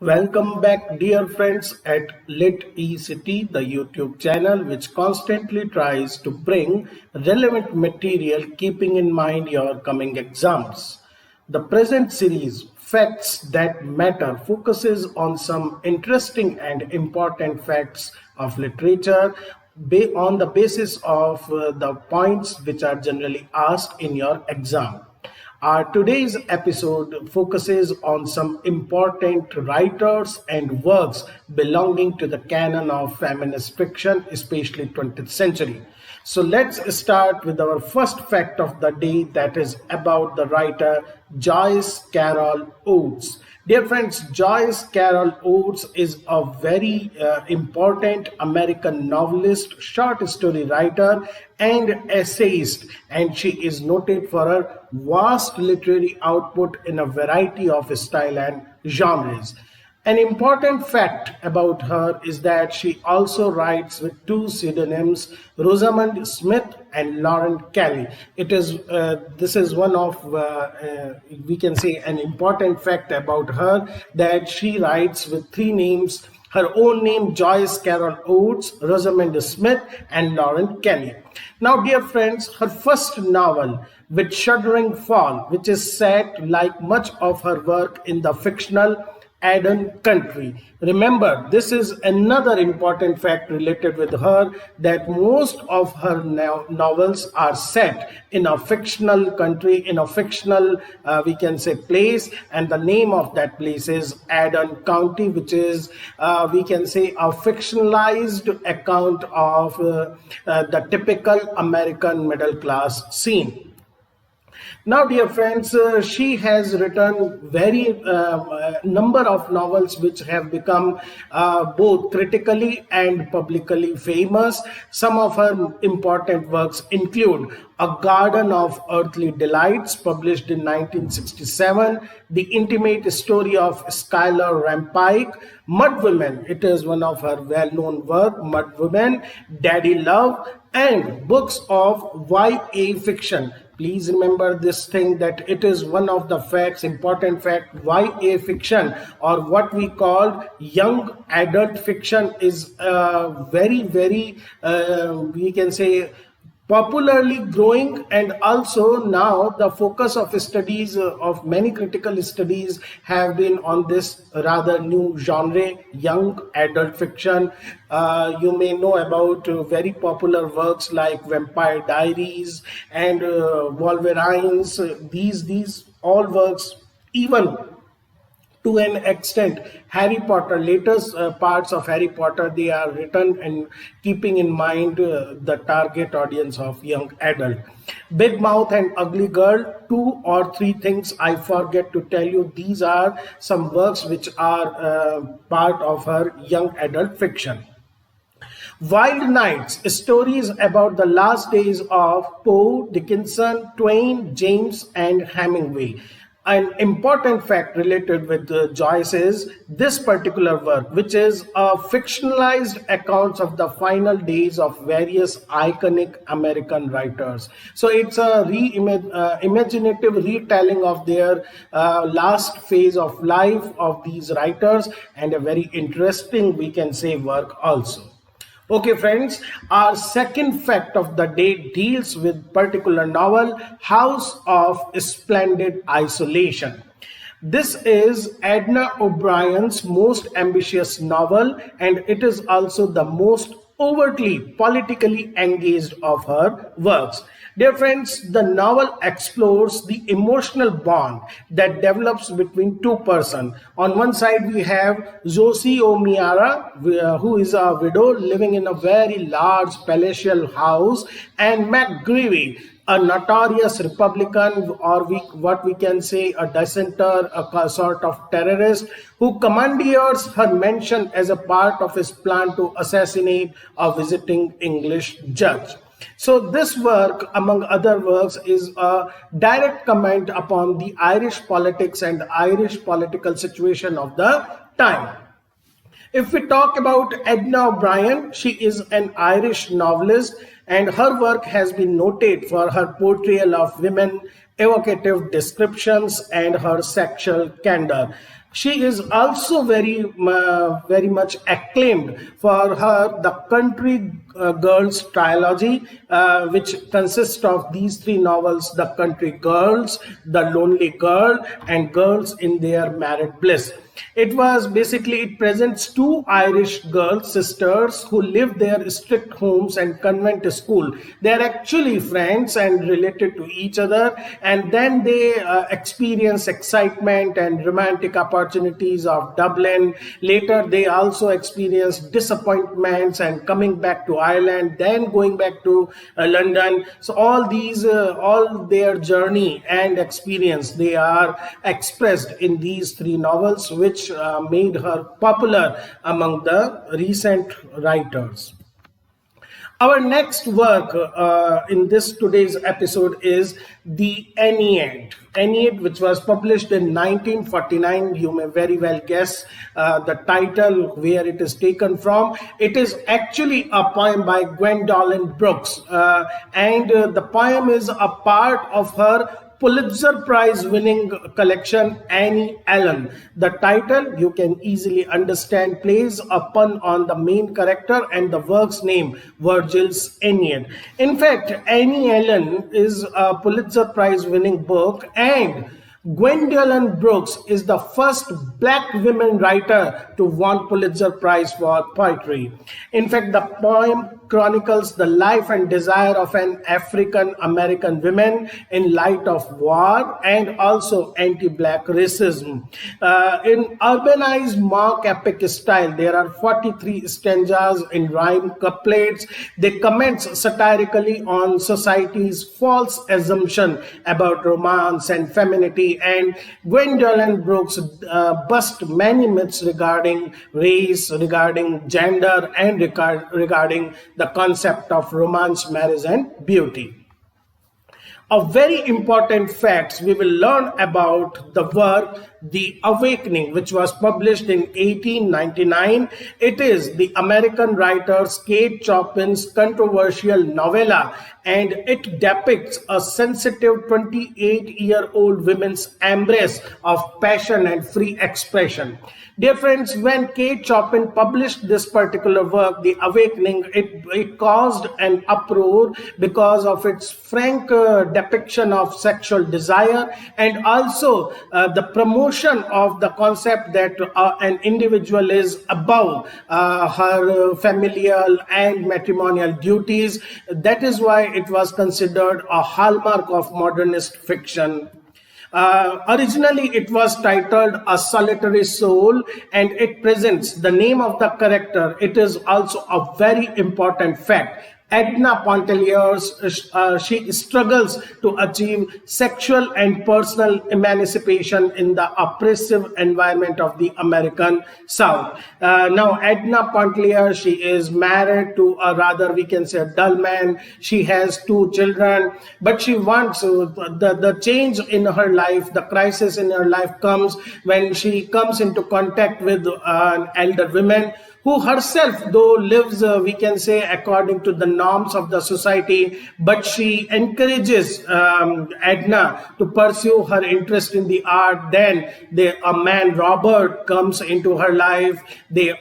Welcome back, dear friends, at Lit ECT, the YouTube channel which constantly tries to bring relevant material keeping in mind your coming exams. The present series, Facts That Matter, focuses on some interesting and important facts of literature on the basis of the points which are generally asked in your exam. Today's episode focuses on some important writers and works belonging to the canon of feminist fiction, especially 20th century. So let's start with our first fact of the day, that is about the writer Joyce Carol Oates. Dear friends, Joyce Carol Oates is a very important American novelist, short story writer, and essayist, and she is noted for her vast literary output in a variety of style and genres. An important fact about her is that she also writes with two pseudonyms, Rosamund Smith and Lauren Kelly. This is one of we can say an important fact about her, that she writes with three names: her own name Joyce Carol Oates, Rosamund Smith, and Lauren Kelly. Now, dear friends, her first novel, With Shuddering Fall, which is set like much of her work in the fictional Eden country. Remember, this is another important fact related with her, that most of her novels are set in a fictional country, in a fictional we can say place, and the name of that place is Eden County, which is we can say a fictionalized account of the typical American middle class scene. Now, dear friends, she has written very number of novels which have become both critically and publicly famous. Some of her important works include A Garden of Earthly Delights, published in 1967, The Intimate Story of Schuyler Rampike, Mud Women, it is one of her well-known work, Mud Women, Daddy Love, and books of YA fiction. Please remember this thing, that it is one of the facts, important fact, YA fiction, or what we call young adult fiction, is very we can say popularly growing, and also now the focus of studies of many critical studies have been on this rather new genre, young adult fiction. You may know about very popular works like Vampire Diaries and Wolverines. These all works, even to an extent Harry Potter, latest parts of Harry Potter, they are written and keeping in mind the target audience of young adult. Big Mouth and Ugly Girl, two or three things I forget to tell you. These are some works which are part of her young adult fiction. Wild Nights, stories about the last days of Poe, Dickinson, Twain, James, and Hemingway. An important fact related with Joyce is this particular work, which is a fictionalized accounts of the final days of various iconic American writers. So it's a imaginative retelling of their last phase of life of these writers, and a very interesting, we can say, work also. Okay friends, our second fact of the day deals with particular novel, House of Splendid Isolation. This is Edna OBrien's most ambitious novel, and it is also the most overtly politically engaged of her works. Dear friends, the novel explores the emotional bond that develops between two persons. On one side, we have Josie O'Meara, who is a widow living in a very large palatial house, and McGreevy, a notorious Republican, or what we can say a dissenter, a sort of terrorist, who commandeers her mansion as a part of his plan to assassinate a visiting English judge. So this work, among other works, is a direct comment upon the Irish politics and Irish political situation of the time. If we talk about Edna OBrien, she is an Irish novelist, and her work has been noted for her portrayal of women, evocative descriptions, and her sexual candor. She is also very much acclaimed for her The Country Girls trilogy, which consists of these three novels: The Country Girls, The Lonely Girl, and Girls in Their Married Bliss. It presents two Irish girl sisters who live their strict homes and convent school. They are actually friends and related to each other, and then they experience excitement and romantic opportunities of Dublin. Later, they also experience disappointments and coming back to Ireland, then going back to London. So all their journey and experience, they are expressed in these three novels, which made her popular among the recent writers. Our next work in this today's episode is the NET. NET, which was published in 1949. You may very well guess the title, where it is taken from. It is actually a poem by Gwendolyn Brooks, and the poem is a part of her Pulitzer Prize winning collection Annie Allen. The title, you can easily understand, plays a pun on the main character and the work's name, Virgil's Aeneid. In fact, Annie Allen is a Pulitzer Prize winning book, and Gwendolyn Brooks is the first black woman writer to win Pulitzer Prize for poetry. In fact, the poem chronicles the life and desire of an African American woman in light of war and also anti-black racism. In urbanized mock epic style, there are 43 stanzas in rhyme couplets. They comment satirically on society's false assumption about romance and femininity, and Gwendolyn Brooks bust many myths regarding race, regarding gender, and regarding the concept of romance, marriage, and beauty. A very important fact we will learn about the work The Awakening, which was published in 1899. It is the American writer Kate Chopin's controversial novella, and it depicts a sensitive 28-year-old woman's embrace of passion and free expression. Dear friends, when Kate Chopin published this particular work, The Awakening, it caused an uproar because of its frank depiction of sexual desire, and also the promotion of the concept that an individual is above her familial and matrimonial duties. That is why it was considered a hallmark of modernist fiction. Originally, it was titled A Solitary Soul, and it presents the name of the character. It is also a very important fact. Edna Pontelliers, she struggles to achieve sexual and personal emancipation in the oppressive environment of the American South. Now, Edna Pontelliers, she is married to a rather, we can say, a dull man. She has 2 children, but she wants the change in her life, the crisis in her life comes when she comes into contact with an elder woman who herself, though lives, we can say, according to the norms of the society, but she encourages Edna to pursue her interest in the art. Then a man, Robert, comes into her life. They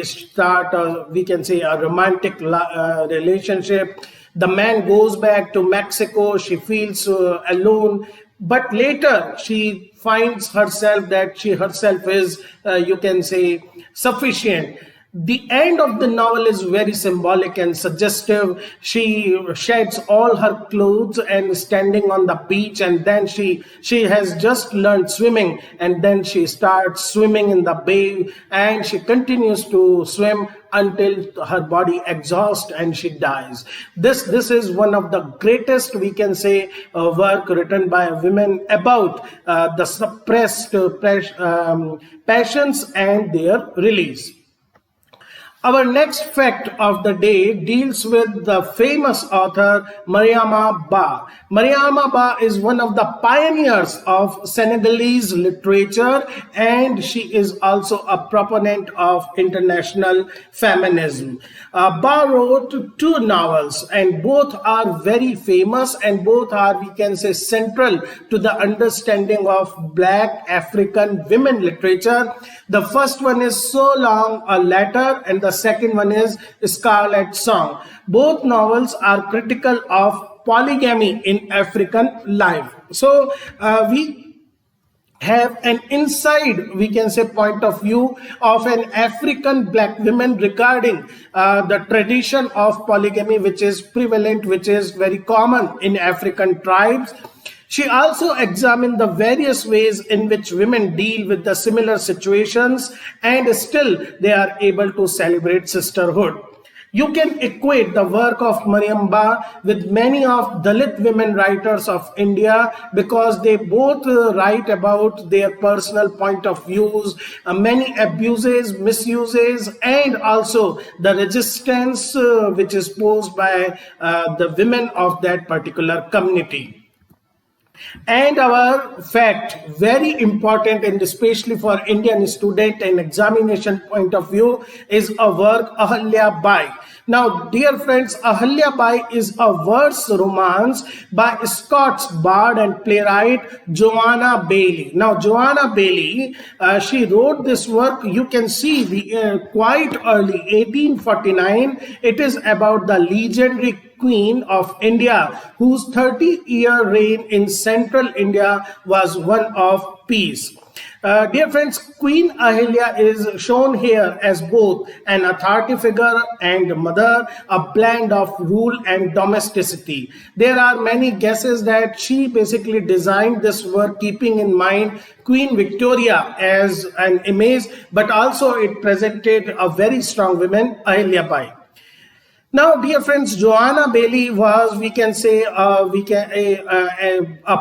start, we can say, a romantic relationship. The man goes back to Mexico. She feels alone. But later, she finds herself that she herself is, you can say, sufficient. The end of the novel is very symbolic and suggestive. She sheds all her clothes and standing on the beach, and then she has just learned swimming, and then she starts swimming in the bay, and she continues to swim until her body exhausts and she dies. This is one of the greatest, we can say, work written by women about the suppressed passions and their release. Our next fact of the day deals with the famous author Mariama Ba. Mariama Ba is one of the pioneers of Senegalese literature, and she is also a proponent of international feminism. Ba wrote two novels, and both are very famous, and both are, we can say, central to the understanding of Black African women literature. The first one is So Long a Letter, and the second one is Scarlet Song. Both novels are critical of polygamy in African life. So we have an inside, we can say, point of view of an African Black woman regarding the tradition of polygamy, which is prevalent, which is very common in African tribes. She also examined the various ways in which women deal with the similar situations, and still they are able to celebrate sisterhood. You can equate the work of Mariam Ba with many of Dalit women writers of India, because they both write about their personal point of views, many abuses, misuses, and also the resistance which is posed by the women of that particular community. And our fact, very important and especially for Indian student and examination point of view, is a work Ahalya Bai. Now, dear friends, Ahalya Bai is a verse romance by Scots bard and playwright Joanna Baillie. Now, Joanna Baillie, she wrote this work, you can see, quite early, 1849. It is about the legendary Queen of India, whose 30-year reign in central India was one of peace. Dear friends, Queen Ahilya is shown here as both an authority figure and mother, a blend of rule and domesticity. There are many guesses that she basically designed this work keeping in mind Queen Victoria as an image, but also it presented a very strong woman, Ahilya Bai. Now, dear friends, Joanna Baillie was, we can say, a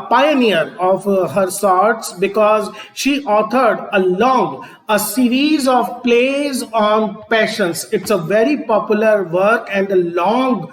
pioneer of her sorts, because she authored a series of plays on passions. It's a very popular work and a long,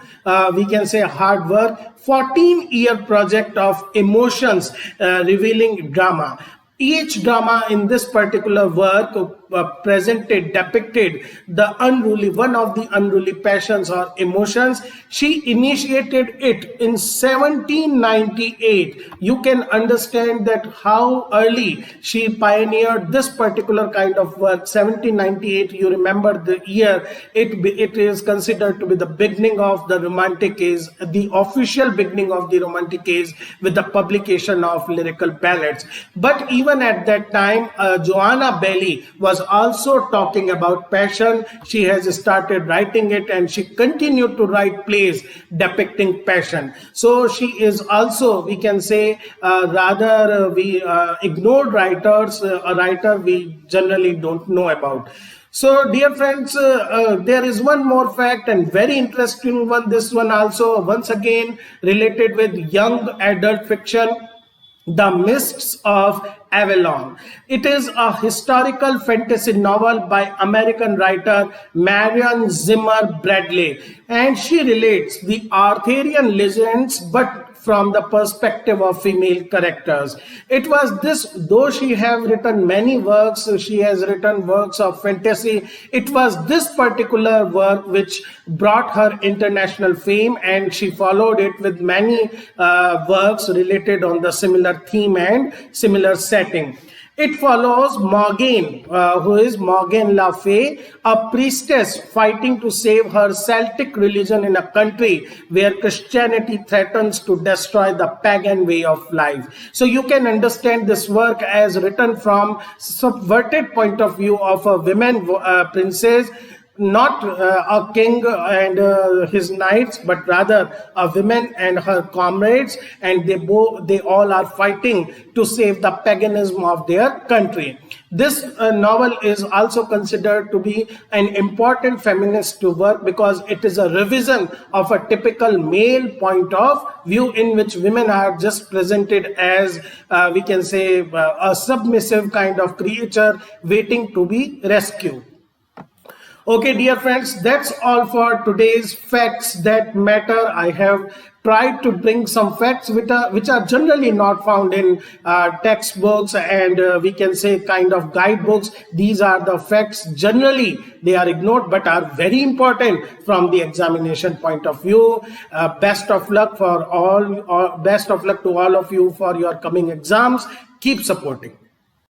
we can say, hard work, 14-year project of emotions revealing drama. Each drama in this particular work depicted the unruly, one of the unruly passions or emotions. She initiated it in 1798. You can understand that how early she pioneered this particular kind of work. 1798, you remember the year, it is considered to be the beginning of the Romantic age, the official beginning of the Romantic age, with the publication of lyrical ballads. But even at that time, Joanna Baillie was also talking about passion. She has started writing it, and she continued to write plays depicting passion. So she is also, we can say, ignored writers, a writer we generally don't know about. So, dear friends, there is one more fact, and very interesting one. This one also, once again, related with young adult fiction, The Mists of Avalon. It is a historical fantasy novel by American writer Marion Zimmer Bradley, and she relates the Arthurian legends but from the perspective of female characters. It was this, though she have written many works, she has written works of fantasy, it was this particular work which brought her international fame, and she followed it with many works related on the similar theme and similar setting. It follows Morgaine, who is Morgaine Le Fay, a priestess fighting to save her Celtic religion in a country where Christianity threatens to destroy the pagan way of life. So you can understand this work as written from subverted point of view of a woman princess, not a king and his knights, but rather a woman and her comrades, and they all are fighting to save the paganism of their country. This novel is also considered to be an important feminist work, because it is a revision of a typical male point of view in which women are just presented as, we can say, a submissive kind of creature waiting to be rescued. Okay, dear friends, that's all for today's Facts That Matter. I have tried to bring some facts which are generally not found in textbooks and we can say kind of guidebooks. These are the facts. Generally, they are ignored but are very important from the examination point of view. Best of luck for all, best of luck to all of you for your coming exams. Keep supporting.